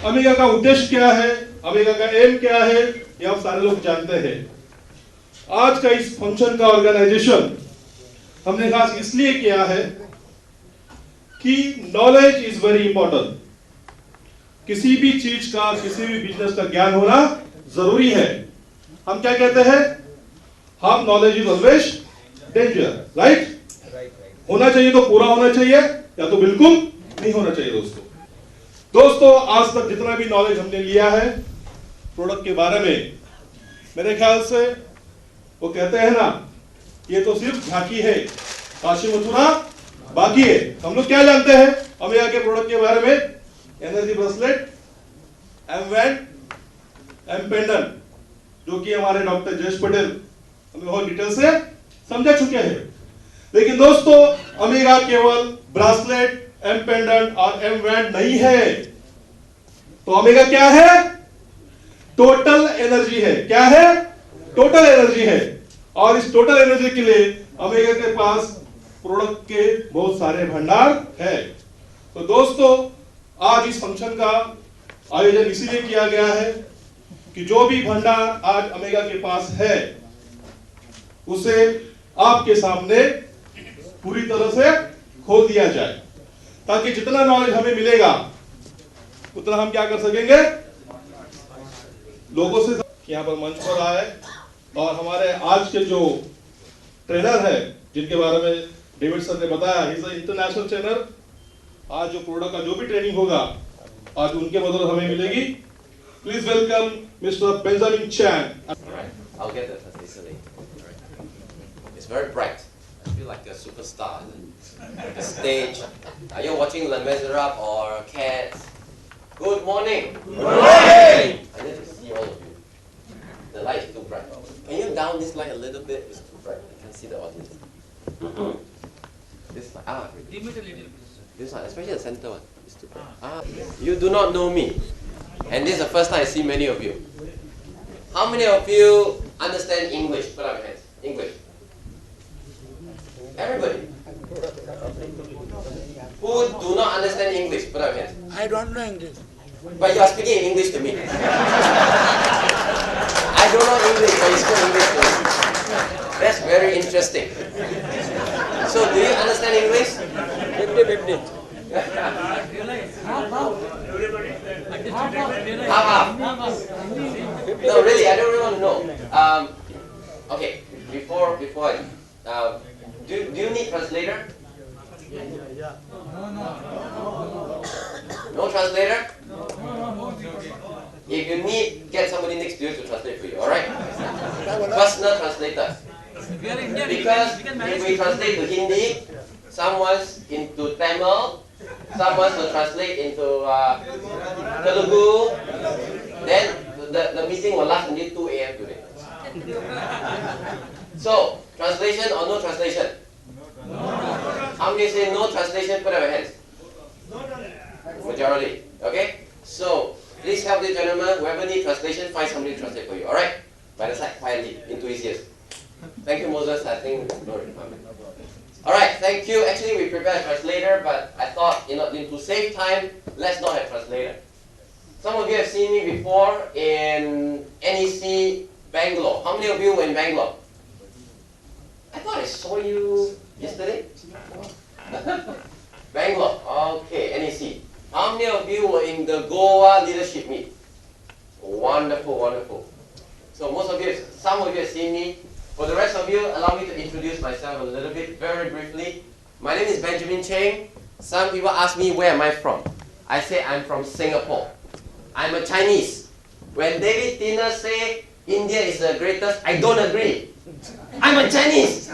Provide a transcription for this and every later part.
अमेगा का उद्देश्य क्या है, अमेगा का एम क्या है, ये आप सारे लोग जानते हैं। आज का इस फंक्शन का ऑर्गेनाइजेशन हमने खास इसलिए किया है कि नॉलेज इज वेरी इंपॉर्टेंट। किसी भी चीज का, किसी भी बिजनेस का ज्ञान होना जरूरी है। हम क्या कहते हैं, half knowledge is always danger, right? होना चाहिए तो पूरा होना चाहिए, या तो बिल्कुल नहीं होना चाहिए। दोस्तों आज तक जितना भी नॉलेज हमने लिया है प्रोडक्ट के बारे में, मेरे ख्याल से वो कहते हैं ना, ये तो सिर्फ झांकी है, काशी मथुरा बाकी है। हम लोग क्या जानते हैं अमेगा के प्रोडक्ट के बारे में? Energy bracelet, M band, M pendant, जो कि हमारे डॉक्टर जयेश पटेल हमें बहुत डिटेल से समझा चुके हैं। लेकिन दोस्तों अमेगा केवल ब्रेसलेट, एम पेंडेंट और एम बैंड नहीं है। तो अमेगा क्या है? टोटल एनर्जी है। क्या है? टोटल एनर्जी है। और इस टोटल एनर्जी के लिए अमेगा के पास प्रोडक्ट के बहुत सारे भंडार है। तो दोस्तों आज इस फंक्शन का आयोजन इसीलिए किया गया है कि जो भी भंडार आज अमेगा के पास है उसे आपके सामने पूरी तरह से खोल दिया जाए, ताकि जितना नॉलेज हमें मिलेगा उतना हम क्या कर सकेंगे, लोगों से यहाँ पर मंच पर आए। और हमारे आज के जो ट्रेनर है, जिनके बारे में डेविड सर ने बताया, he is a international trainer. आज जो प्रोडक्ट का जो भी ट्रेनिंग होगा आज उनके बदौलत हमें मिलेगी। Please welcome mister Benjamin Chang. I'll get that easily. It's very bright. I feel like a superstar. The stage. Are you watching Les Miserables or Cats? Good morning. Good morning. I need to see all of you. The light is too bright. Can you down this light a little bit? It's too bright. I can't see the audience. This light. Dim it a little bit. This one, especially the center one. It's too bright. You do not know me, and this is the first time I see many of you. How many of you understand English? Put up your hands. English. Everybody. Who do not understand English? Put up your hands. I don't know English. But you are speaking in English to me. I don't know English, but you speak English to me. That's very interesting. So, do you understand English? 50-50. Half. No, really, I don't really want to know. Okay, before do you need translator? No translator? If you need, get somebody next to you to translate for you, alright? Personal translator. Because if we translate to Hindi, someone's into Tamil, someone's to translate into Telugu, then the meeting will last until 2 a.m. today. So, translation or no translation? How many say no translation? Put up your hands. Majority. Okay? So, please help the gentleman. Whoever needs translation, find somebody to translate for you. Alright? By the side, quietly, into his ears. Thank you, Moses. I think no requirement. Alright, thank you. Actually, we prepared a translator, but I thought, to save time, let's not have translator. Some of you have seen me before in NEC Bangalore. How many of you were in Bangalore? I thought I saw you yesterday. Bangalore. Okay, NEC. How many of you were in the Goa leadership meet? Wonderful, wonderful. So some of you have seen me. For the rest of you, allow me to introduce myself a little bit, very briefly. My name is Benjamin Chang. Some people ask me, where am I from? I say I'm from Singapore. I'm a Chinese. When David Tina say India is the greatest, I don't agree. I'm a Chinese.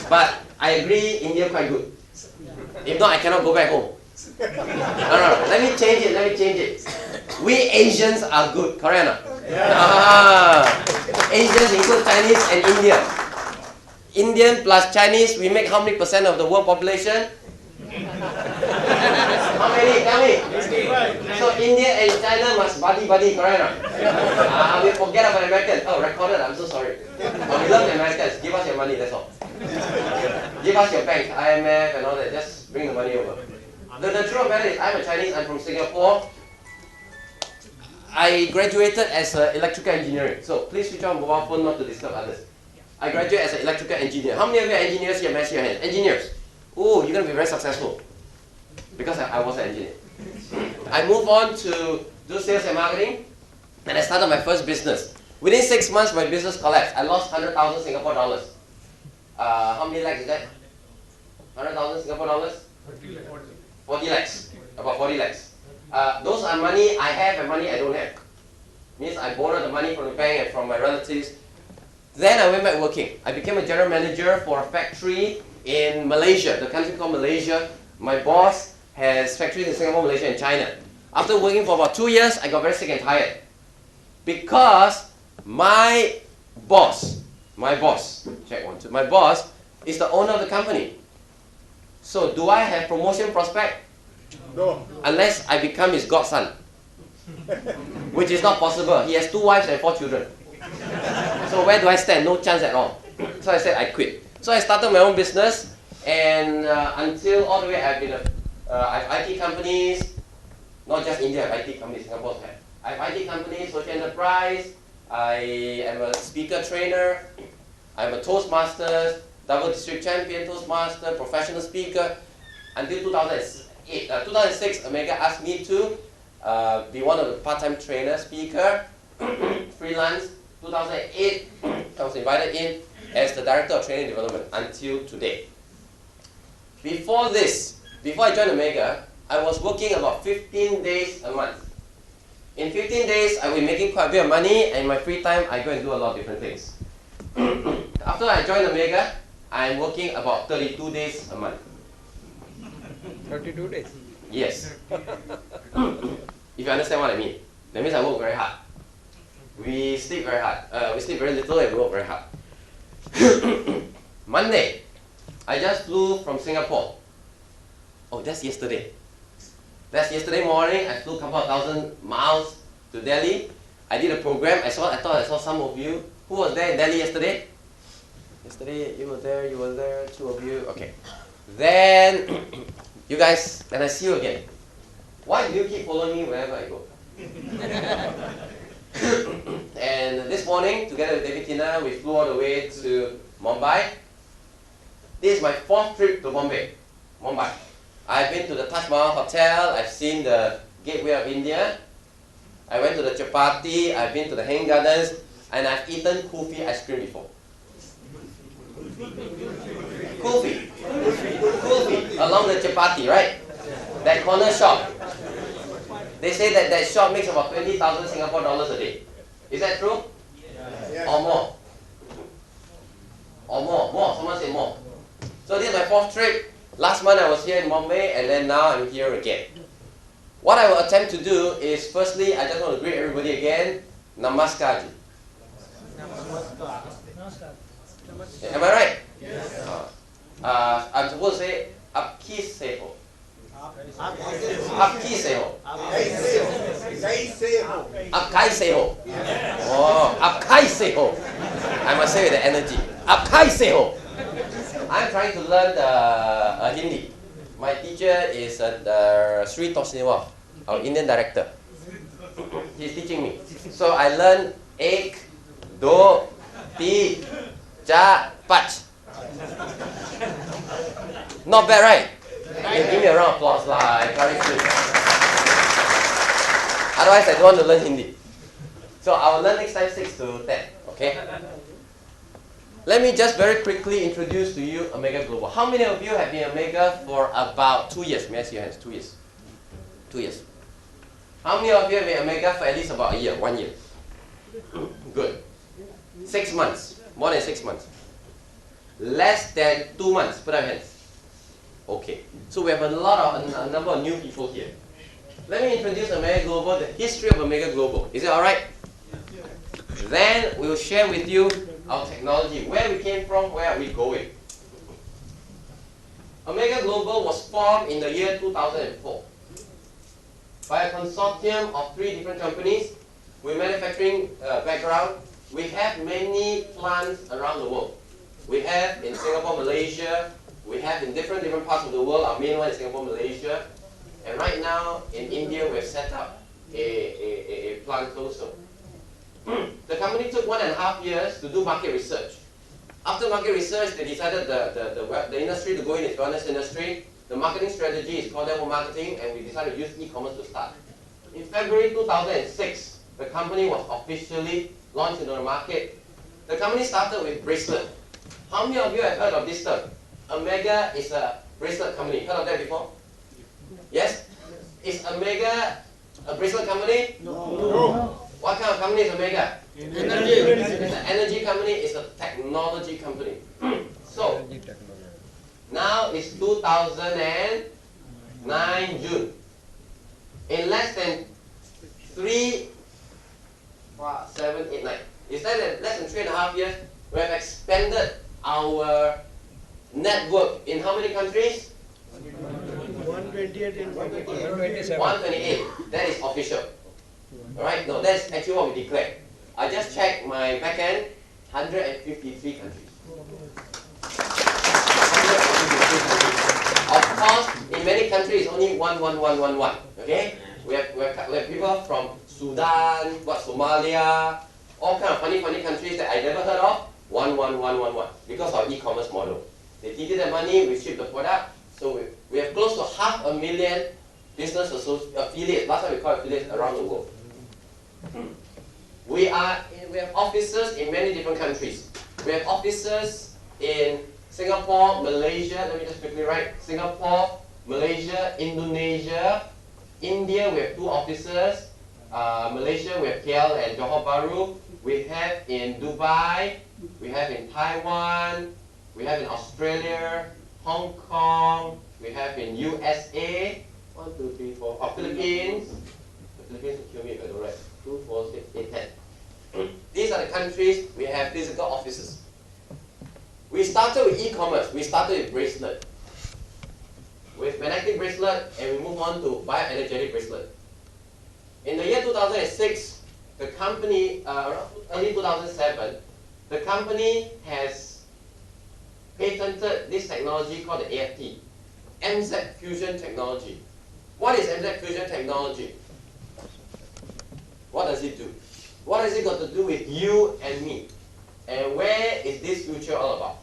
But I agree India quite good. If not, I cannot go back home. No. Let me change it. We Asians are good, correct or not? Asians include Chinese and Indian. Indian plus Chinese, we make how many percent of the world population? How many? Tell me. So India and China must buddy, correct or not? We forget about Americans. Oh, recorded, I'm so sorry. But we love the Americans. Give us your money, that's all. Give us your bank, IMF and all that. Just bring the money over. The truth of the matter is, I'm a Chinese, I'm from Singapore. I graduated as an electrical engineer. So please switch on mobile phone not to disturb others. I graduated as an electrical engineer. How many of you are engineers here? Raise your hand. Engineers. Oh, you're going to be very successful. Because I was an engineer. I moved on to do sales and marketing. And I started my first business. Within 6 months, my business collapsed. I lost 100,000 Singapore dollars. How many lakhs is that? 100,000 Singapore dollars? 40 lakhs. About 40 lakhs. Those are money I have and money I don't have. Means I borrowed the money from the bank and from my relatives. Then I went back working. I became a general manager for a factory in Malaysia, the country called Malaysia. My boss has factories in Singapore, Malaysia, and China. After working for about 2 years, I got very sick and tired. Because my boss, check 1, 2, my boss is the owner of the company. So do I have promotion prospect? No. Unless I become his godson. Which is not possible. He has 2 wives and 4 children. So where do I stand? No chance at all. So I said I quit. So I started my own business, and until all the way I've been I have IT companies, not just India, I have IT companies, Singapore also have. I have IT companies, social enterprise, I am a speaker trainer, I'm a Toastmaster, double district champion Toastmaster, professional speaker. Until 2006, Amega asked me to be one of the part-time trainer, speaker, freelance. 2008, I was invited in as the Director of Training Development until today. Before this, before I joined Amega, I was working about 15 days a month. In 15 days, I will be making quite a bit of money, and in my free time, I go and do a lot of different things. After I joined Amega, I'm working about 32 days a month. 32 days. Yes. If you understand what I mean. That means I work very hard. We sleep very hard. We sleep very little and we work very hard. Monday, I just flew from Singapore. Oh, that's yesterday. That's yesterday morning. I flew a couple of 1,000 miles to Delhi. I did a program. I thought I saw some of you. Who was there in Delhi yesterday? Yesterday, you were there, 2 of you. Okay. Then, you guys, and I see you again. Why do you keep following me wherever I go? And this morning, together with David Tina, we flew all the way to Mumbai. This is my 4th trip to Mumbai. I've been to the Taj Mahal Hotel, I've seen the Gateway of India, I went to the Chapati, I've been to the Hanging Gardens, and I've eaten kulfi ice cream before. Kulfi, along the Chapati, right? That corner shop. They say that that shop makes about 20,000 Singapore dollars a day. Is that true? Yes. Or more? Or more? Someone say more. So this is my 4th trip. Last month I was here in Bombay, and then now I'm here again. What I will attempt to do is, firstly, I just want to greet everybody again. Namaskar. Am I right? Yes. I'm supposed to say Apki Seho. Apki Seho. Apkai Seho. Oh, Apkai Seho. I must say with the energy. Apkai Seho. I'm trying to learn Hindi. My teacher is Sri Tosniwa, our Indian director. He's teaching me. So I learned 1, 2, 3, 4, 5. Not bad, right? Give me a round of applause, I encourage you. Otherwise, I don't want to learn Hindi. So I will learn next time 6 to 10. Okay? Let me just very quickly introduce to you Amega Global. How many of you have been Amega for about 2 years? May I see your hands? 2 years. 2 years. How many of you have been Amega for at least about a year? 1 year. Good. 6 months. More than 6 months. Less than 2 months. Put up your hands. Okay. So we have a number of new people here. Let me introduce Amega Global, the history of Amega Global. Is it alright? Then we will share with you our technology, where we came from, where are we going. Amega Global was formed in the year 2004 by a consortium of 3 different companies with manufacturing background. We have many plants around the world. We have in Singapore, Malaysia. We have in different parts of the world. Our main one is Singapore, Malaysia. And right now in India, we've set up a plant plant closer. The company took 1.5 years to do market research. After market research, they decided the industry to go in is wellness industry. The marketing strategy is called demo marketing, and we decided to use e-commerce to start. In February 2006, the company was officially launched into the market. The company started with bracelet. How many of you have heard of this term? Amega is a bracelet company. Heard of that before? Yes? Is Amega a bracelet company? No. What kind of company is Amega? Energy. It's an energy company, it's a technology company. So, now it's 2009 June. In less than 7, 8, 9. It's less than 3.5 years, we have expanded our network in how many countries? 128 and 128. 128. That is official. Alright? No, that's actually what we declared. I just checked my back end, 153 countries. 153 countries. Of course, in many countries, it's only 11111. Okay? We have people from Sudan, Somalia, all kind of funny countries that I never heard of. 11111 because of e-commerce model. They give you the money, we ship the product. So we have close to 500,000 business affiliates. Last time we called affiliates around the world. We have offices in many different countries. We have offices in Singapore, Malaysia. Let me just quickly write: Singapore, Malaysia, Indonesia, India. We have 2 offices. Malaysia, we have KL and Johor Bahru. We have in Dubai. We have in Taiwan. We have in Australia, Hong Kong. We have in USA. 1, 2, 3, 4. Philippines. The Philippines will kill me if I don't write. 2, 4, 6, 8, 10. These are the countries we have physical offices. We started with e-commerce. We started with bracelet. With magnetic bracelet, and we move on to bioenergetic bracelet. In the year 2006, the company, early 2007, the company has patented this technology called the AFT, MZ fusion technology. What is MZ fusion technology? What does it do? What has it got to do with you and me? And where is this future all about?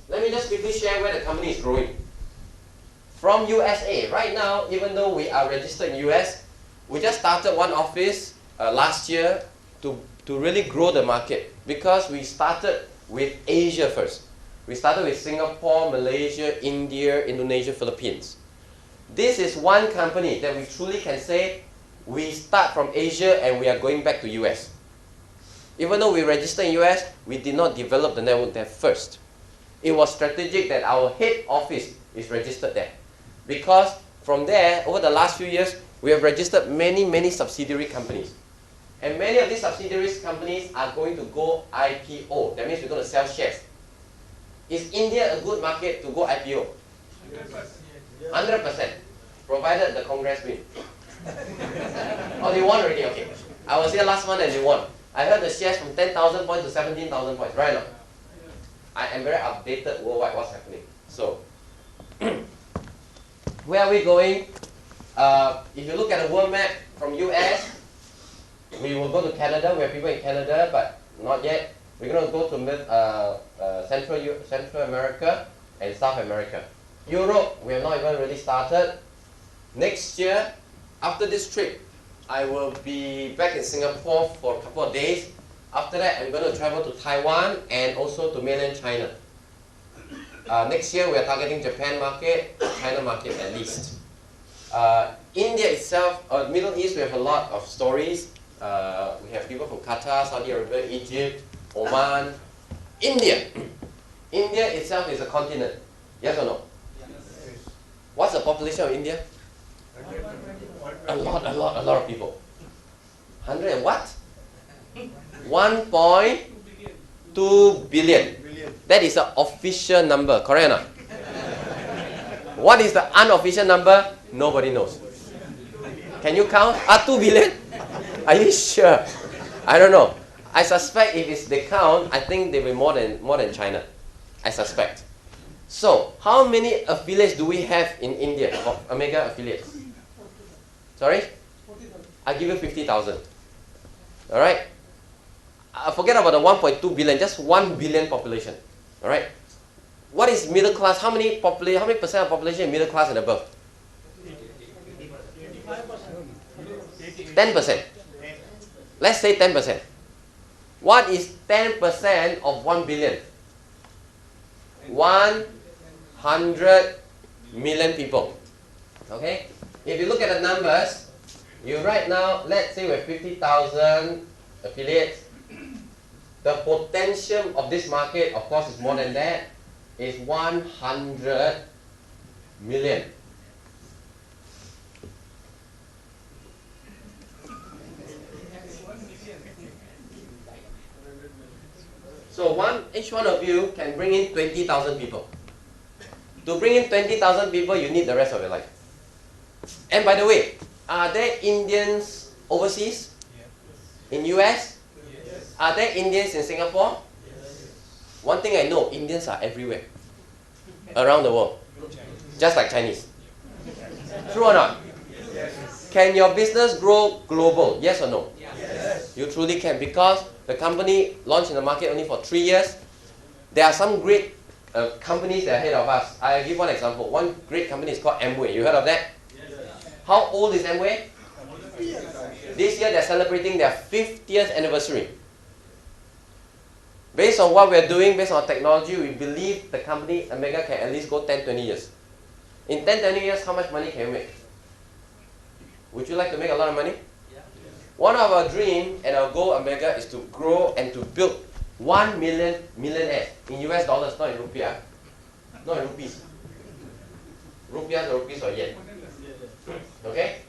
Let me just quickly share where the company is growing. From USA, right now, even though we are registered in US, we just started one office last year to really grow the market, because we started with Asia first. We started with Singapore, Malaysia, India, Indonesia, Philippines. This is one company that we truly can say we start from Asia and we are going back to US. Even though we registered in US, we did not develop the network there first. It was strategic that our head office is registered there. Because from there, over the last few years, we have registered many subsidiary companies. And many of these subsidiary companies are going to go IPO. That means we're going to sell shares. Is India a good market to go IPO? 100%. Provided the Congress win. Oh, they won already? Okay. I was here last month and they won. I heard the shares from 10,000 points to 17,000 points. Right now. I am very updated worldwide what's happening. So, where are we going? If you look at the world map from US, we will go to Canada. We have people in Canada, but not yet. We're going to go to Central America and South America. Europe, we have not even really started. Next year, after this trip, I will be back in Singapore for a couple of days. After that, I'm going to travel to Taiwan and also to mainland China. Next year, we are targeting Japan market, China market at least. India itself, Middle East, we have a lot of stories. We have people from Qatar, Saudi Arabia, Egypt, Oman. India. India itself is a continent. Yes or no? Yes. What's the population of India? A lot of people. 100 and what? 1.2 billion. That is the official number, correct or not? What is the unofficial number? Nobody knows. Can you count? 2 billion? Are you sure? I don't know. I suspect if they count, I think they will be more than China. I suspect. So, how many affiliates do we have in India, of Amega affiliates? Sorry? I give you 50,000. All right? Forget about the 1.2 billion, just 1 billion population. All right? What is middle class? How many percent of population is middle class and above? 10%. Let's say 10%. What is 10% of 1 billion? 100 million people. Okay? If you look at the numbers, you right now, let's say we have 50,000 affiliates. The potential of this market, of course, is more than that, is 100 million. So each one of you can bring in 20,000 people. To bring in 20,000 people, you need the rest of your life. And by the way, are there Indians overseas? In US? Are there Indians in Singapore? One thing I know, Indians are everywhere. Around the world. Just like Chinese. True or not? Can your business grow global? Yes or no? You truly can, because the company launched in the market only for 3 years. There are some great companies that are ahead of us. I'll give one example. One great company is called Amway. You heard of that? How old is Amway? This year they're celebrating their 50th anniversary. Based on what we're doing, based on technology, we believe the company Amega can at least go 10-20 years. In 10-20 years, how much money can you make? Would you like to make a lot of money? One of our dream and our goal Amega is to grow and to build 1 million millionaires in US dollars, not in rupiah. Not in rupees. Rupiahs or rupees or yen. Okay?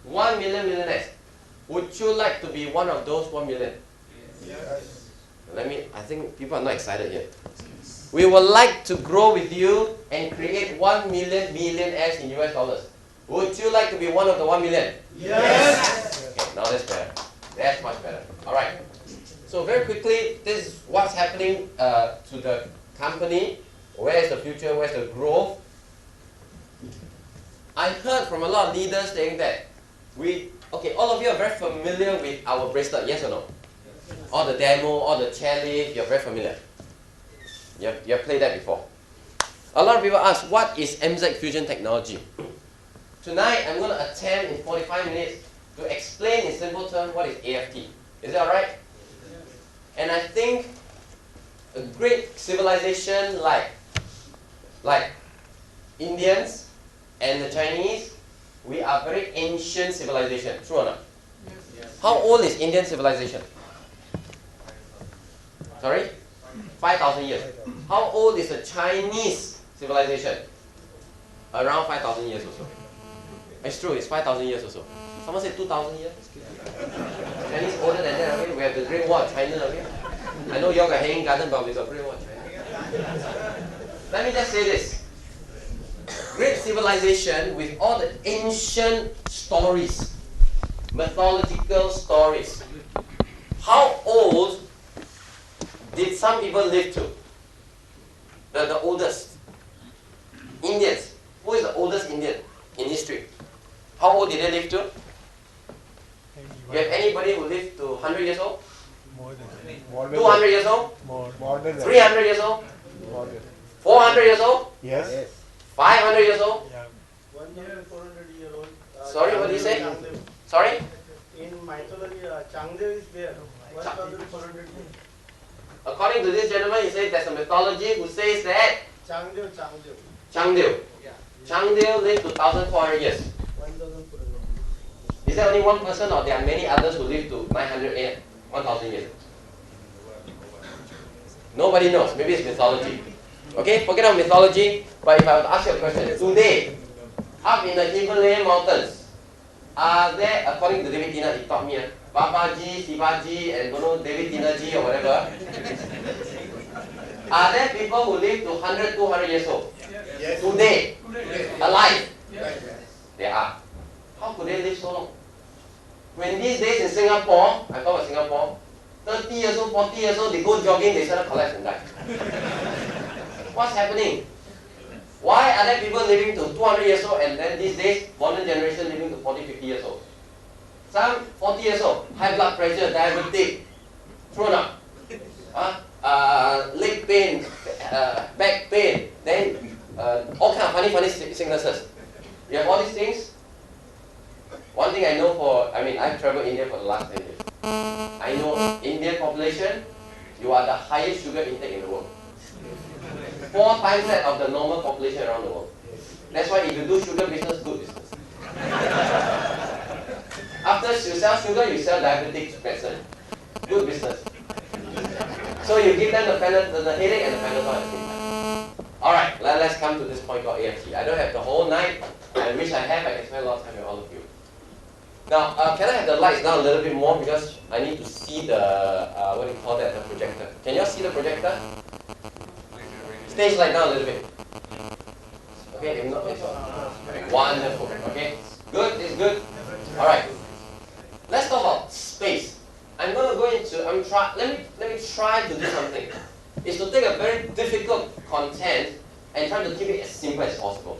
1 million millionaires. Would you like to be one of those 1 million? I think people are not excited yet. We would like to grow with you and create 1 million millionaires in US dollars. Would you like to be one of the 1 million? Yes! Okay, now that's better. That's much better. Alright. So very quickly, this is what's happening to the company. Where is the future? Where's the growth? I heard from a lot of leaders saying that all of you are very familiar with our bracelet, yes or no? All the demo, all the chairlift, you're very familiar. You have played that before. A lot of people ask, what is MZ Fusion technology? Tonight, I'm going to attempt in 45 minutes to explain in simple terms what is AFT. Is that alright? And I think a great civilization like Indians and the Chinese, we are very ancient civilization. True or not? Yes. How old is Indian civilization? Sorry? 5,000 years. How old is the Chinese civilization? Around 5,000 years or so. It's true, it's 5,000 years or so. Someone said 2,000 years? Chinese older than that, okay? We have the Great Wall of China, okay? I know you all got hanging garden, but we got Great Wall of China. Let me just say this. Great civilization with all the ancient stories, mythological stories. How old did some people live to? The oldest. Indians. Who is the oldest Indian in history? How old did they live to? You have anybody who lived to 100 years old? More than 200 years old? more than 300 years old? more than 400 years old? yes. 500 years old? Yeah. 1,400-year-old. Sorry, what did you say? Sorry? In mythology, Chang is there. 1,400. According to this gentleman, he says there's a mythology who says that Chang lived to 1,400 years. 1,400. Is there only one person or there are many others who live to 900 years, 1,000 years? Nobody knows. Maybe it's mythology. Okay, forget about mythology. But if I were to ask you a question, today, up in the Himalayan mountains, are there, according to David Tina, he taught me, Babaji, Shivaji, and don't know, David Tinaji or whatever, are there people who live to 100, 200 years old? Yes. Today, alive? Yes. There are. How could they live so long? When these days in Singapore, I talk about Singapore, 30 years old, 40 years old, they go jogging, they suddenly collapse and die. What's happening? Why are there people living to 200 years old and then these days, modern generation living to 40, 50 years old? Some 40 years old, high blood pressure, diabetic, true or not? Leg pain, back pain, then all kind of funny sicknesses. You have all these things. One thing I know I've traveled India for the last 10 years. I know Indian population, you are the highest sugar intake in the world. 4 times that of the normal population around the world. That's why if you do sugar business, good business. After you sell sugar, you sell diabetic medicine. Good business. So you give them the headache and the Panadol at the same time. Alright, let's come to this point called AFT. I don't have the whole night. I wish I had. I can spend a lot of time with all of you. Now, can I have the lights down a little bit more because I need to see the, what do you call that, the projector. Can you all see the projector? Stage light down a little bit. Okay, if not, it's wonderful. Okay, good, it's good. Alright, let's talk about space. I'm going to go into, let me try to do something. It's to take a very difficult content and try to keep it as simple as possible.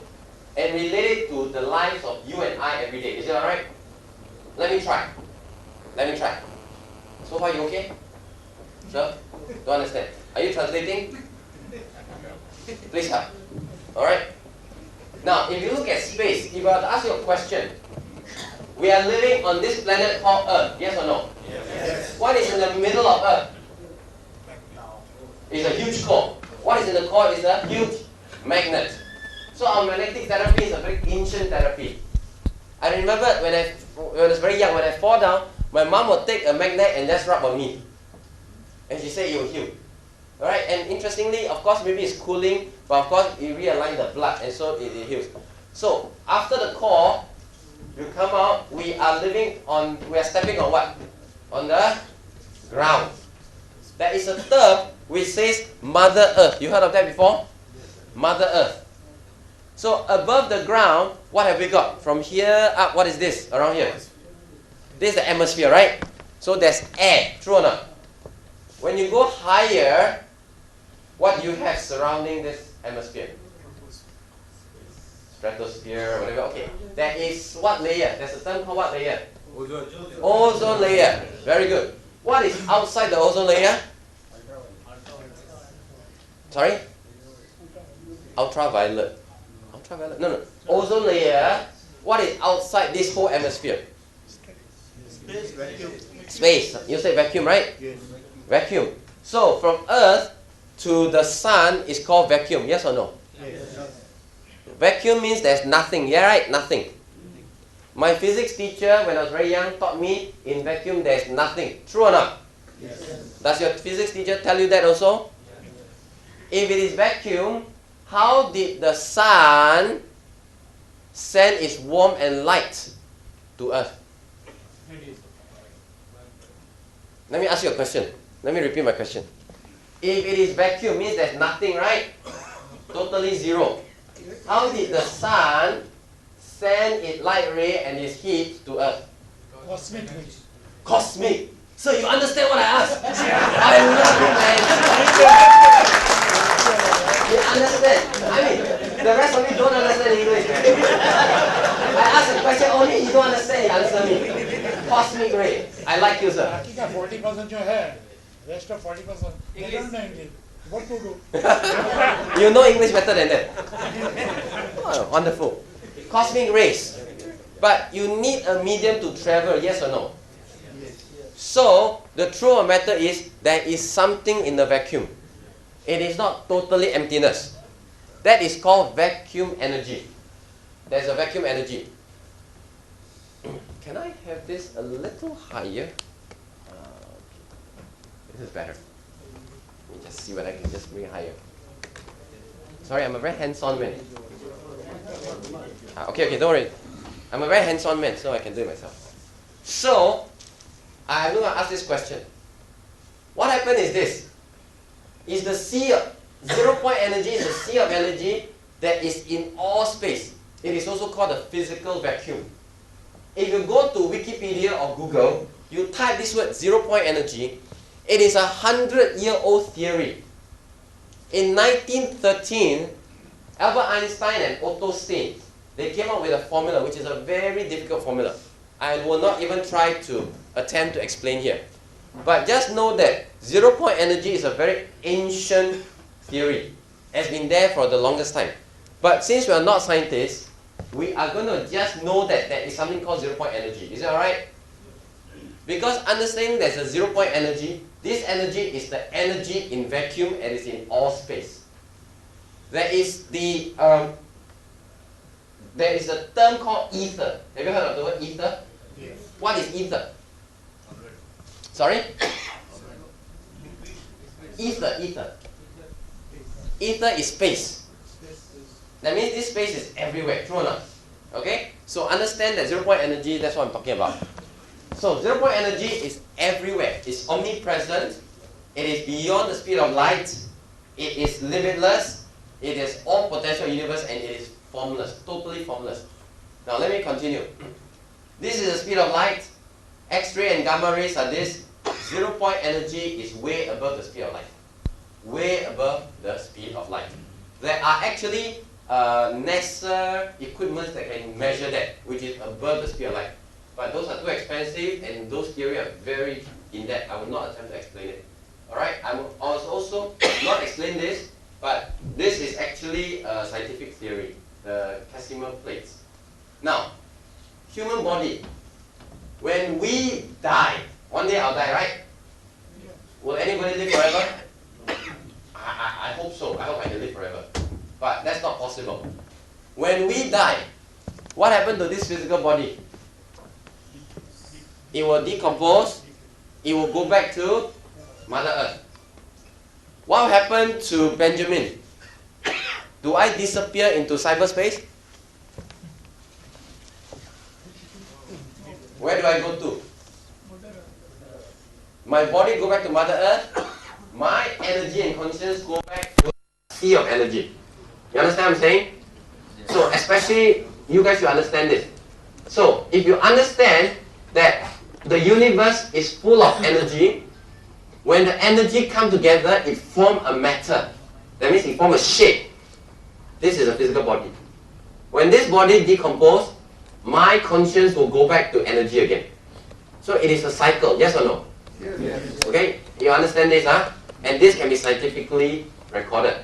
And relate it to the lives of you and I every day. Is it alright? Let me try. So far, you okay? Sure? Don't understand. Are you translating? Please help. Alright? Now, if you look at space, if I were to ask you a question, we are living on this planet called Earth, yes or no? Yes. What is in the middle of Earth? It's a huge core. What is in the core is a huge magnet. So our magnetic therapy is a very ancient therapy. I remember when I was very young, when I fall down, my mom would take a magnet and just rub on me. And she said it will heal. Alright, and interestingly, of course, maybe it's cooling, but of course, it realigns the blood and so it heals. So, after the core, you come out, we are stepping on what? On the ground. There is a term which says Mother Earth. You heard of that before? Mother Earth. So above the ground, what have we got? From here up, what is this around here? This is the atmosphere, right? So there's air, true or not? When you go higher, what do you have surrounding this atmosphere? Stratosphere, whatever, okay. There is what layer? There's a term called what layer? Ozone. Ozone layer. Very good. What is outside the ozone layer? Sorry? Ultraviolet. Ultraviolet? No. Ozone layer. What is outside this whole atmosphere? Space, vacuum. Space. You say vacuum, right? Yes. Vacuum. So from Earth to the Sun is called vacuum. Yes or no? Yes. Vacuum means there's nothing. Yeah, right? Nothing. My physics teacher, when I was very young, taught me in vacuum there's nothing. True or not? Yes. Does your physics teacher tell you that also? If it is vacuum, how did the Sun send its warmth and light to Earth? Let me ask you a question. Let me repeat my question. If it is vacuum, means there's nothing, right? Totally zero. How did the Sun send its light ray and its heat to Earth? Cosmic rays. Cosmic. So you understand what I asked? I love it, man. You understand? I mean, the rest of you don't understand English. I asked a question only, you don't understand, you answer me. Cosmic ray. I like you, sir. बाकी का 40% जो है, rest of 40% they don't know English. What to do? You know English better than that. Oh, wonderful. Cosmic rays. But you need a medium to travel, yes or no? So, the truth of the matter is, there is something in the vacuum. It is not totally emptiness. That is called vacuum energy. There's a vacuum energy. Can I have this a little higher? This is better. Let me just see what I can just bring higher. Sorry, I'm a very hands-on man. Okay, don't worry. I'm a very hands-on man, so I can do it myself. So, I'm going to ask this question. What happened is this. Is the sea of zero-point energy is the sea of energy that is in all space. It is also called a physical vacuum. If you go to Wikipedia or Google, you type this word zero-point energy, it is a 100-year-old theory. In 1913, Albert Einstein and Otto Stein, they came up with a formula which is a very difficult formula. I will not even try to attempt to explain here. But just know that zero-point energy is a very ancient theory. It's been there for the longest time. But since we are not scientists, we are going to just know that there is something called zero-point energy. Is that alright? Because understanding there's a zero-point energy, this energy is the energy in vacuum and is in all space. There is a term called ether. Have you heard of the word ether? Yes. What is ether? Sorry? Ether. Ether is space. That means this space is everywhere. True or not? Okay? So understand that zero-point energy, that's what I'm talking about. So zero-point energy is everywhere. It's omnipresent. It is beyond the speed of light. It is limitless. It is all potential universe and it is formless. Totally formless. Now let me continue. This is the speed of light. X-ray and gamma rays are this. Zero-point energy is way above the speed of light. Way above the speed of light. There are actually NASA equipment that can measure that, which is above the speed of light. But those are too expensive and those theories are very in-depth. I will not attempt to explain it. Alright, I will also not explain this, but this is actually a scientific theory, the Casimir plates. Now, human body, when we die, one day I'll die, right? Will anybody live forever? I hope so. I hope I can live forever. But that's not possible. When we die, what happened to this physical body? It will decompose. It will go back to Mother Earth. What happened to Benjamin? Do I disappear into cyberspace? Where do I go to? My body go back to Mother Earth. My energy and consciousness go back to the sea of energy. You understand what I'm saying? So especially you guys should understand this. So if you understand that the universe is full of energy, when the energy come together, it form a matter. That means it form a shape. This is a physical body. When this body decompose, my conscience will go back to energy again. So it is a cycle, yes or no? Yes. Okay, you understand this, huh? And this can be scientifically recorded.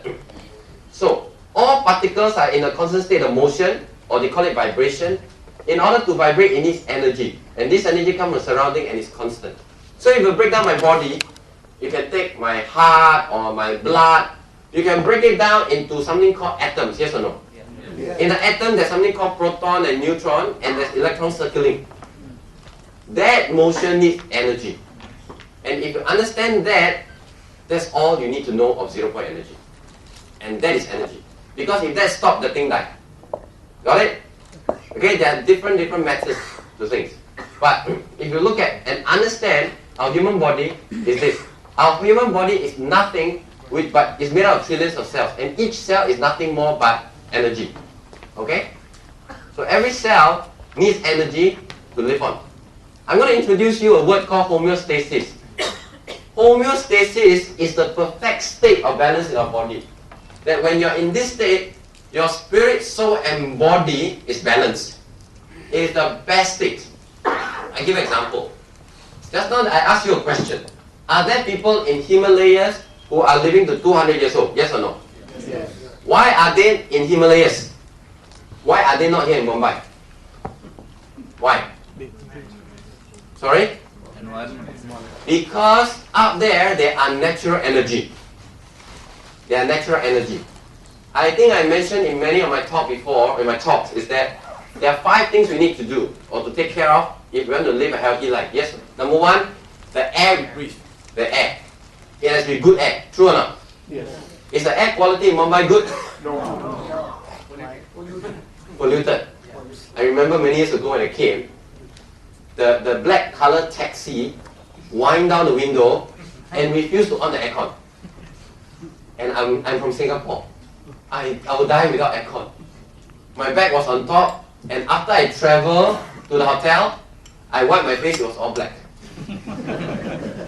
So, all particles are in a constant state of motion, or they call it vibration. In order to vibrate, it needs energy. And this energy comes from surrounding and is constant. So if you break down my body, you can take my heart or my blood, you can break it down into something called atoms, yes or no? Yes. In the atom, there's something called proton and neutron, and there's electrons circling. That motion needs energy. And if you understand that, that's all you need to know of zero-point energy. And that is energy. Because if that stops, the thing dies. Got it? Okay, there are different methods to things. But if you look at and understand our human body is this. Our human body is nothing but is made out of trillions of cells. And each cell is nothing more but energy. Okay? So every cell needs energy to live on. I'm going to introduce you a word called homeostasis. Homeostasis is the perfect state of balance in our body. That when you're in this state, your spirit, soul, and body is balanced. It is the best state. I give an example. Just now I asked you a question. Are there people in Himalayas who are living to 200 years old? Yes or no? Yes. Why are they in Himalayas? Why are they not here in Mumbai? Why? Sorry? Because up there are natural energy. They are natural energy. I think I mentioned in many of my talks before, in my talks, is that there are 5 things we need to do or to take care of if we want to live a healthy life. Yes. Number 1, the air we breathe. The air. It has to be good air. True or not? Yes. Is the air quality in Mumbai good? No. Polluted. I remember many years ago when I came, the black colored taxi wind down the window and refused to on the aircon. And I'm from Singapore. I will die without aircon. My bag was on top, and after I travel to the hotel, I wiped my face, it was all black.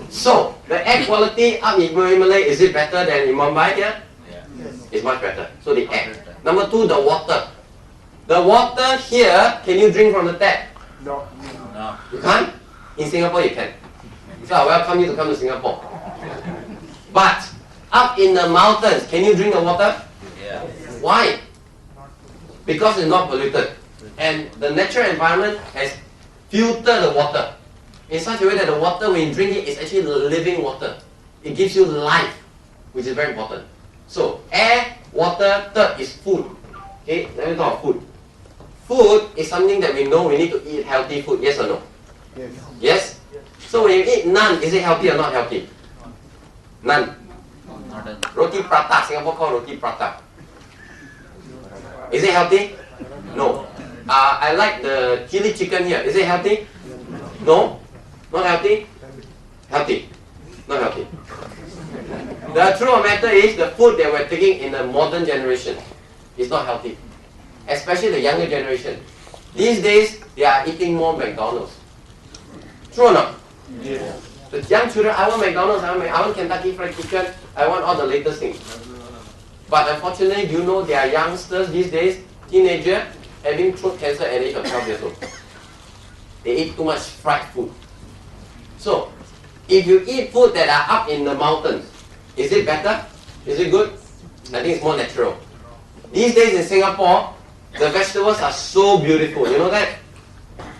So, the air quality up in Himalaya, is it better than in Mumbai here? Yes. It's much better. So the air. Number 2, the water. The water here, can you drink from the tap? No. You can't? In Singapore you can. So I welcome you to come to Singapore. But up in the mountains, can you drink the water? Yeah. Why? Because it's not polluted. And the natural environment has filtered the water in such a way that the water, when you drink it, is actually living water. It gives you life, which is very important. So, air, water, third is food. Okay, let me talk about food. Food is something that we know we need to eat healthy food, yes or no? Yes. Yes? So when you eat naan, is it healthy or not healthy? Naan. Roti prata, Singapore call roti prata. Is it healthy? No. I like the chili chicken here. Is it healthy? No? Not healthy? Healthy. Not healthy. The truth matter is the food that we're taking in the modern generation is not healthy. Especially the younger generation. These days, they are eating more McDonald's. True or not? Yes. The young children, I want McDonald's, I want Kentucky Fried Chicken, I want all the latest things. But unfortunately, do you know there are youngsters these days, teenagers, having throat cancer at the age of 12 years old. They eat too much fried food. So, if you eat food that are up in the mountains, is it better? Is it good? I think it's more natural. These days in Singapore, the vegetables are so beautiful. You know that?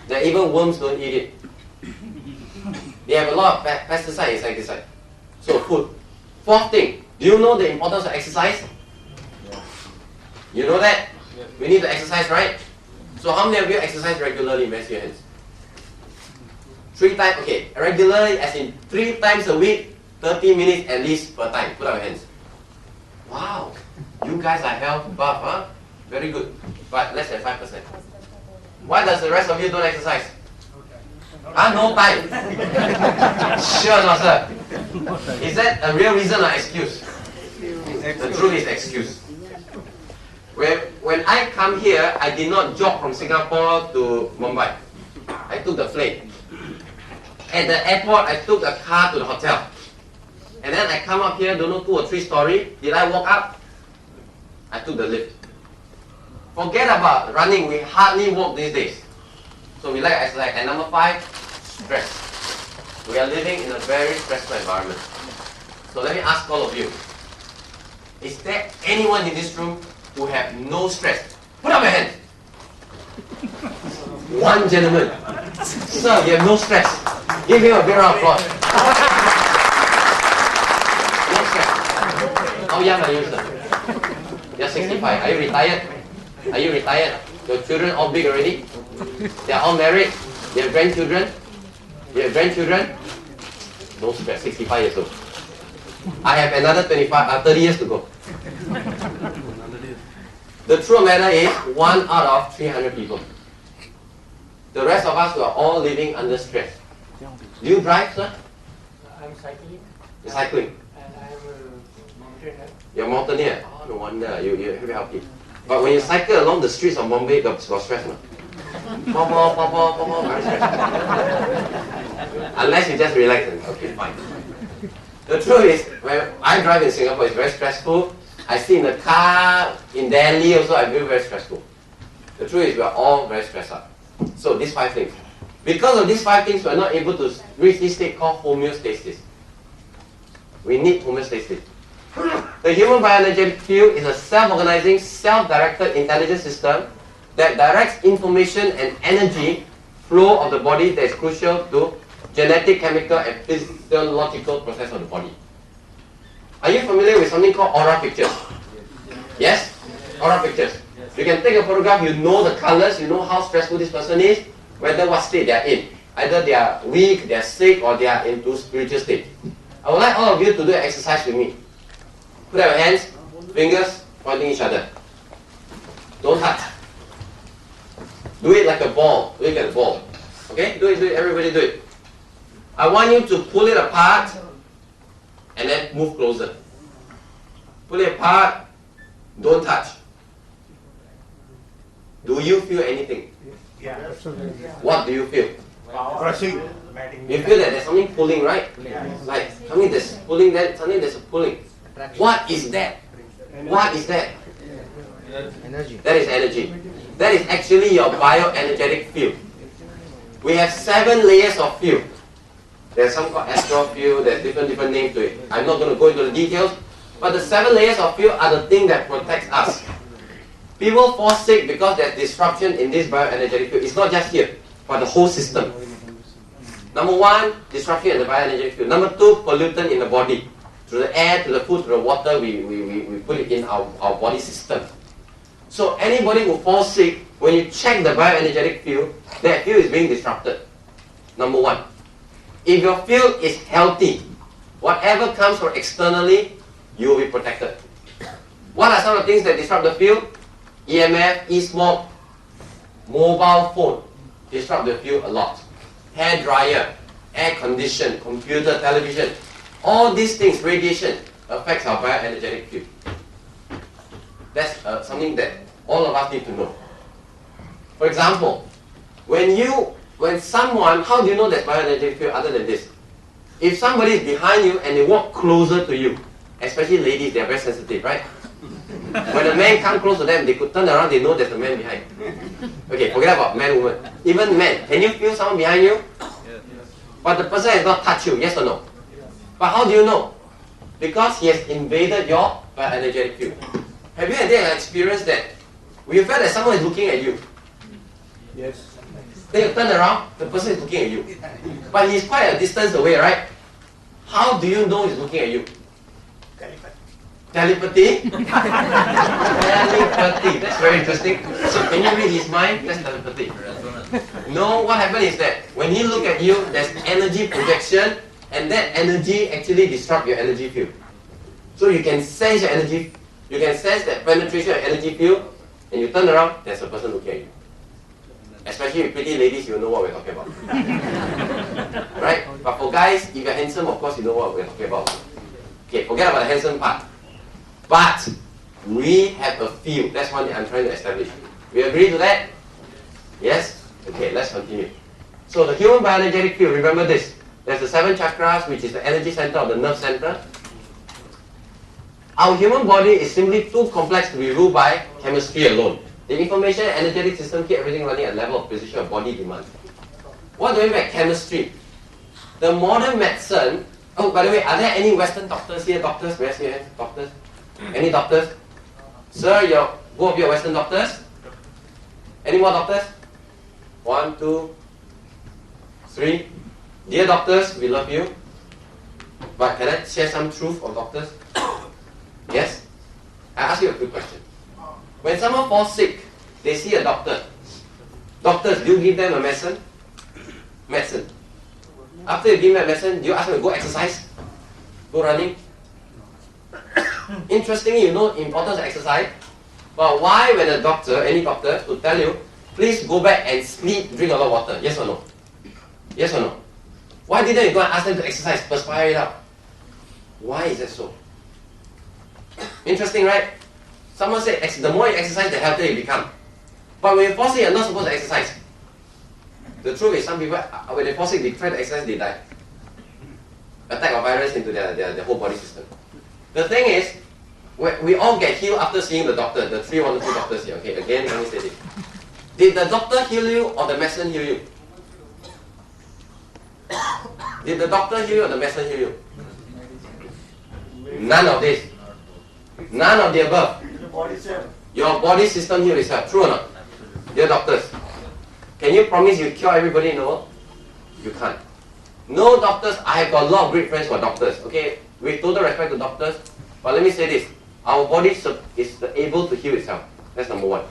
That even worms don't eat it. They have a lot of pesticide, insecticide. So food. Fourth thing, do you know the importance of exercise? You know that? We need to exercise, right? So how many of you exercise regularly? Raise your hands. 3 times, okay. Regularly as in 3 times a week, 30 minutes at least per time. Put up your hands. Wow, you guys are health buff, huh? Very good. But less than 5%. Why does the rest of you don't exercise? No time. Sure or not, sir? Is that a real reason or excuse? The truth is excuse. When I come here, I did not jog from Singapore to Mumbai. I took the plane. At the airport, I took a car to the hotel. And then I come up here, don't know 2 or 3 stories. Did I walk up? I took the lift. Forget about running, we hardly walk these days. So we like exercise. And number 5, stress. We are living in a very stressful environment. So let me ask all of you. Is there anyone in this room who have no stress? Put up your hand. One gentleman. Sir, you have no stress. Give him a big round of applause. No stress. How young are you, sir? You're 65. Are you retired? Are you retired? Your children all big already? They are all married? You have grandchildren? You have grandchildren? No stress, 65 years old. I have another 30 years to go. The true matter is 1 out of 300 people. The rest of us are all living under stress. Do you drive, sir? I'm cycling You're cycling. and I'm a mountaineer. You're a mountaineer. Oh, no wonder. You're very healthy. But when you cycle along the streets of Bombay, got stress, no? Very stressful. Unless you just relax and okay, fine. The truth is, when I drive in Singapore, it's very stressful. I sit in the car in Delhi also, I feel very stressful. The truth is, we are all very stressed out. So these 5 things. Because of these 5 things, we are not able to reach this state called homeostasis. We need homeostasis. The human bioenergetic field is a self-organizing, self-directed intelligence system that directs information and energy flow of the body that is crucial to genetic, chemical, and physiological process of the body. Are you familiar with something called aura pictures? Yes? Aura pictures. You can take a photograph, you know the colors, you know how stressful this person is, whether what state they are in. Either they are weak, they are sick, or they are into spiritual state. I would like all of you to do an exercise with me. Put out your hands, fingers pointing each other. Don't touch. Do it like a ball. Do it like a ball. Okay? Do it, everybody do it. I want you to pull it apart and then move closer. Pull it apart, don't touch. Do you feel anything? Yeah, absolutely. What do you feel? Crushing. You feel that there's something pulling, right? Like something there's pulling, then suddenly there's a pulling. What is that? What is that? Energy. That is energy. That is actually your bioenergetic field. We have 7 layers of field. There's some called astral field, there's different names to it. I'm not going to go into the details, but the 7 layers of field are the thing that protects us. People fall sick because there's disruption in this bioenergetic field. It's not just here, but the whole system. Number 1, disruption in the bioenergetic field. Number 2, pollutant in the body. Through the air, to the food, to the water, we put it in our body system. So anybody who falls sick, when you check the bioenergetic field, that field is being disrupted. Number 1. If your field is healthy, whatever comes from externally, you will be protected. What are some of the things that disrupt the field? EMF, e-smoke, mobile phone disrupt the field a lot. Hair dryer, air condition, computer, television, all these things, radiation, affects our bioenergetic field. That's something that all of us need to know. For example, when someone, how do you know there's bioenergetic field other than this? If somebody is behind you and they walk closer to you, especially ladies, they are very sensitive, right? When a man comes close to them, they could turn around, they know there's a man behind. Okay, forget about man, woman. Even men, can you feel someone behind you? But the person has not touched you, yes or no? But how do you know? Because he has invaded your bioenergetic field. Have you had an experience that you felt that someone is looking at you? Yes. Then you turn around, the person is looking at you. But he's quite a distance away, right? How do you know he's looking at you? Telepathy? Telepathy. That's very interesting. So can you read his mind? That's telepathy. No, what happened is that when he look at you, there's energy projection, and that energy actually disrupts your energy field. So you can sense your energy, you can sense that penetration of energy field, and you turn around, there's a person looking at you. Especially with pretty ladies, you know what we're talking about. Right? But for guys, if you're handsome, of course you know what we're talking about. Okay, forget about the handsome part. But we have a field. That's one thing I'm trying to establish. We agree to that? Yes? Okay, let's continue. So the human bioenergetic field, remember this. There's the 7 chakras, which is the energy center of the nerve center. Our human body is simply too complex to be ruled by chemistry alone. The information and energetic system keep everything running at level of precision of body demand. What do we mean by chemistry? The modern medicine. Oh, by the way, are there any Western doctors here? Doctors? Where's your hands? Doctors? Any doctors? Sir, both of you are Western doctors? Any more doctors? 1, 2, 3. Dear doctors, we love you. But can I share some truth of doctors? Yes? I ask you a quick question. When someone falls sick, they see a doctor. Doctors, do you give them a medicine? Medicine. After you give them a medicine, do you ask them to go exercise? Go running? Interestingly, you know the importance of exercise. But why when a doctor, any doctor, would tell you, please go back and sleep, drink a lot of water? Yes or no? Yes or no? Why didn't you go and ask them to exercise, perspire it out? Why is that so? Interesting, right? Someone said, the more you exercise, the healthier you become. But when you fall sick, you're not supposed to exercise. The truth is, some people, when they fall sick, they try to exercise, they die. Attack of virus into their whole body system. The thing is, we all get healed after seeing the doctor, the 3 wonderful doctors here. Okay, again, let me say this. Did the doctor heal you or the medicine heal you? Did the doctor heal you or the medicine heal you? None of this. None of the above. Your body system heals itself. True or not? Dear doctors, can you promise you cure everybody in the world? You can't. No doctors, I have got a lot of great friends who are doctors. Okay, with total respect to doctors, but let me say this. Our body is able to heal itself. That's number 1.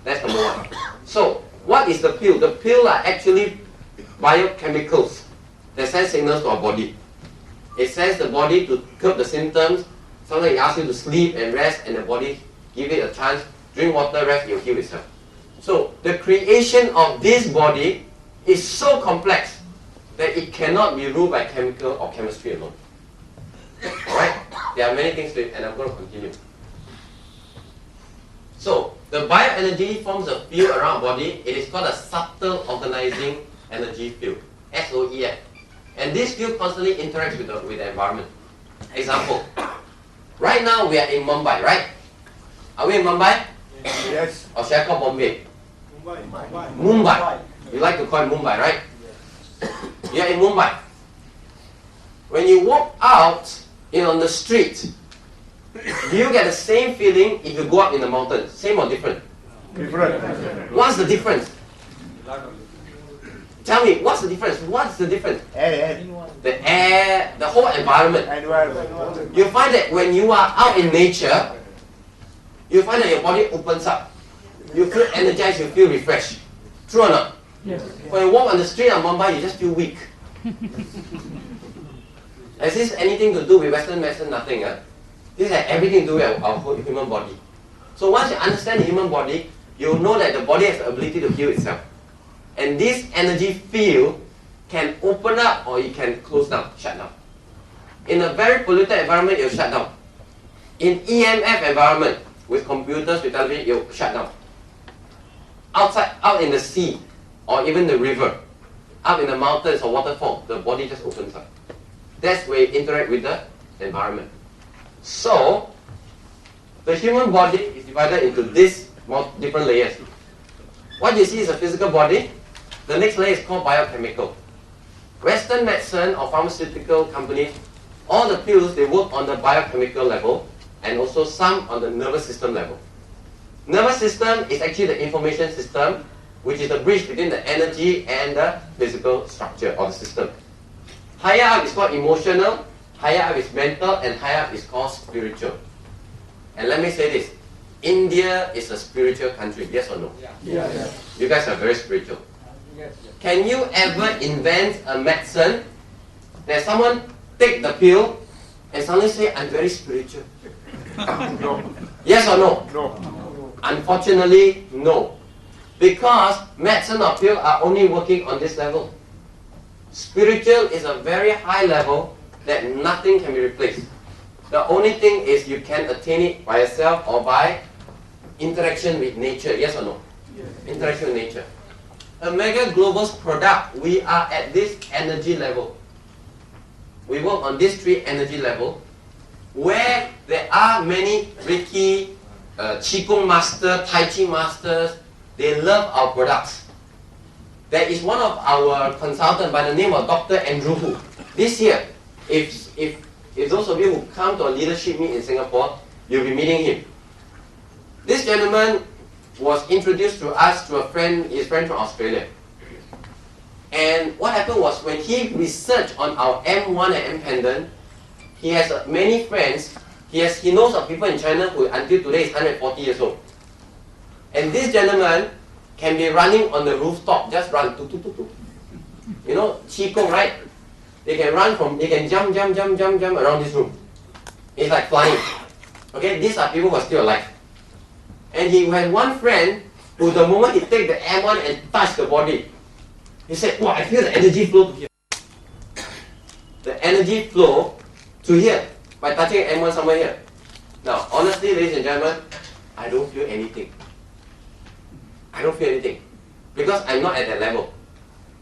That's number 1. So, what is the pill? The pill are actually biochemicals that send signals to our body. It sends the body to curb the symptoms. Sometimes it asks you to sleep and rest, and the body give it a chance. Drink water, rest, it will heal itself. So, the creation of this body is so complex that it cannot be ruled by chemical or chemistry alone. Alright? There are many things to it, and I'm going to continue. So, the bioenergy forms a field around our body. It is called a subtle organizing energy field. SOEF. And this field constantly interacts with the environment. Example. Right now we are in Mumbai, right? Are we in Mumbai? Yes. Or should I call Bombay? Mumbai. Mumbai. You like to call it Mumbai, right? You're in Mumbai. When you walk out on the street, do you get the same feeling if you go up in the mountain? Same or different? Different. What's the difference? Tell me, what's the difference? What's the difference? Air. The air, the whole environment. Environment. You find that when you are out in nature, you find that your body opens up. You feel energized, you feel refreshed. True or not? Yes. When you walk on the street of Mumbai, you just feel weak. Has this anything to do with Western medicine? Nothing. This has everything to do with our whole human body. So once you understand the human body, you know that the body has the ability to heal itself. And this energy field can open up or it can close down, shut down. In a very polluted environment, it will shut down. In EMF environment, with computers, with television, it will shut down. Outside, out in the sea, or even the river, up in the mountains or waterfall, the body just opens up. That's where it interacts with the environment. So, the human body is divided into these different layers. What you see is a physical body. The next layer is called biochemical. Western medicine or pharmaceutical companies, all the pills, they work on the biochemical level and also some on the nervous system level. Nervous system is actually the information system, which is the bridge between the energy and the physical structure of the system. Higher up is called emotional, higher up is mental, and higher up is called spiritual. And let me say this, India is a spiritual country, yes or no? Yes. You guys are very spiritual. Yes. Can you ever invent a medicine that someone take the pill and suddenly say, I'm very spiritual? No. Yes or no? No. Unfortunately, no. Because medicine or pill are only working on this level. Spiritual is a very high level that nothing can be replaced. The only thing is you can attain it by yourself or by interaction with nature, yes or no? Yes. Interaction with nature. Amega Global's product, we are at this energy level. We work on this 3 energy level where there are many Reiki, Qigong master, Tai Chi masters, they love our products. There is one of our consultants by the name of Dr. Andrew Hu. This year, if those of you who come to a leadership meet in Singapore, you'll be meeting him. This gentleman was introduced to us to his friend from Australia. And what happened was when he researched on our M1 and M pendant, he has many friends. He knows of people in China who until today is 140 years old. And this gentleman can be running on the rooftop, just run, you know, Qigong, right? They can jump around this room. It's like flying. Okay, these are people who are still alive. And he had one friend who the moment he take the M1 and touch the body, he said, wow, I feel the energy flow to here. The energy flow to here by touching M1 somewhere here. Now, honestly, ladies and gentlemen, I don't feel anything. I don't feel anything because I'm not at that level.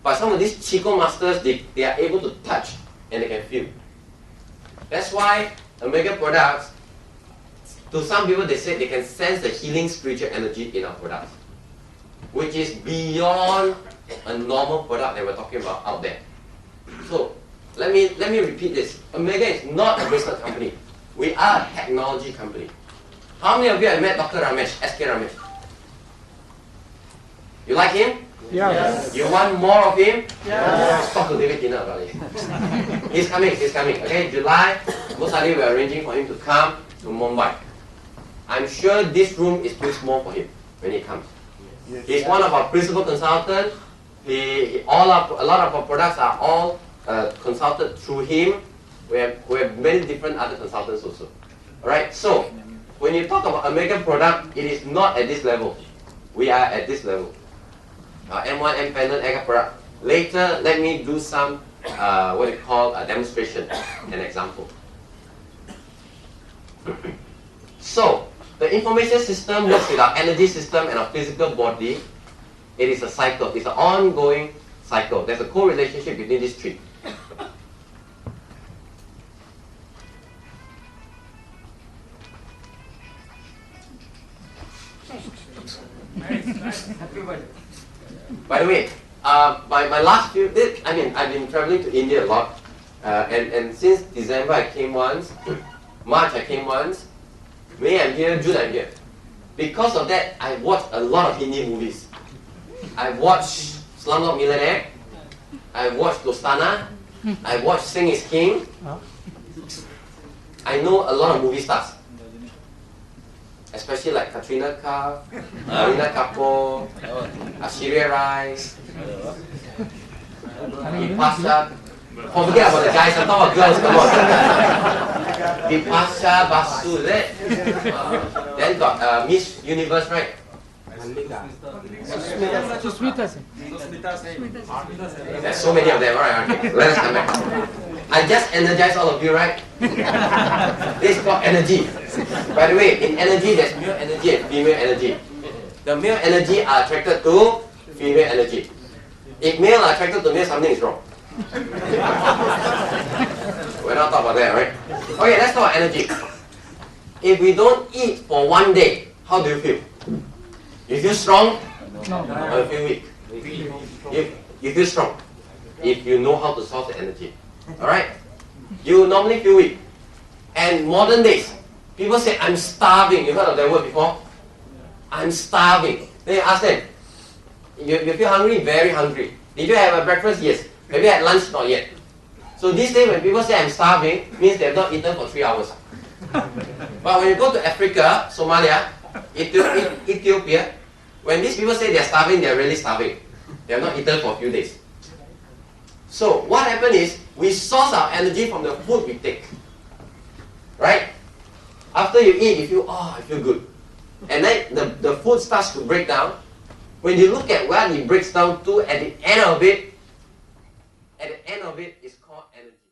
But some of these Qigong masters, they are able to touch and they can feel. That's why Amega products, to some people they say they can sense the healing spiritual energy in our products, which is beyond a normal product that we're talking about out there. So let me repeat this. Amega is not a business company. We are a technology company. How many of you have met Dr. Ramesh, SK Ramesh? You like him? Yes. You want more of him? Yes. Talk to David Tina about it. He's coming. Okay, July, most likely we're arranging for him to come to Mumbai. I'm sure this room is too small for him when he comes. Yes. He's one of our principal consultants. A lot of our products are all consulted through him. We have many different other consultants also. Alright, so when you talk about Amega product, it is not at this level. We are at this level. M1, M pendant, Amega product. Later, let me do some what they call a demonstration, an example. So, the information system works with our energy system and our physical body. It is a cycle. It's an ongoing cycle. There's a correlationship between these 3. By the way, my last few, I've been traveling to India a lot, and since December I came once, March I came once, May I'm here, June I'm here. Because of that, I watched a lot of Hindi movies. I watched Slumdog Millionaire, I watched Dostana, I watched Sing is King. I know a lot of movie stars, especially like Katrina Kaif, Kareena Kapoor, Ashwarya Rai, Bipasha. Forget about the guys, I'm talking about girls, come on. Bipasha Basu, is it? Then got Miss Universe, right? There's so many of them, alright, okay. Let us come back. I just energized all of you, right? This is called energy. By the way, in energy, there's male energy and female energy. The male energy are attracted to female energy. If male are attracted to male, something is wrong. We're not talking about that, right? Okay, let's talk about energy. If we don't eat for one day, how do you feel? You feel strong? No. Or you feel weak? You feel strong if you know how to solve the energy. Alright? You normally feel weak. And modern days, people say, I'm starving. You heard of that word before? I'm starving. Then you ask them, you feel hungry? Very hungry. Did you have a breakfast? Yes. Maybe at lunch? Not yet. So these days when people say I'm starving, means they have not eaten for 3 hours. But when you go to Africa, Somalia, Ethiopia, when these people say they're starving, they're really starving. They have not eaten for a few days. So what happened is, we source our energy from the food we take. Right? After you eat, you feel, oh, I feel good. And then the food starts to break down. When you look at what it breaks down to, at the end of it is called energy.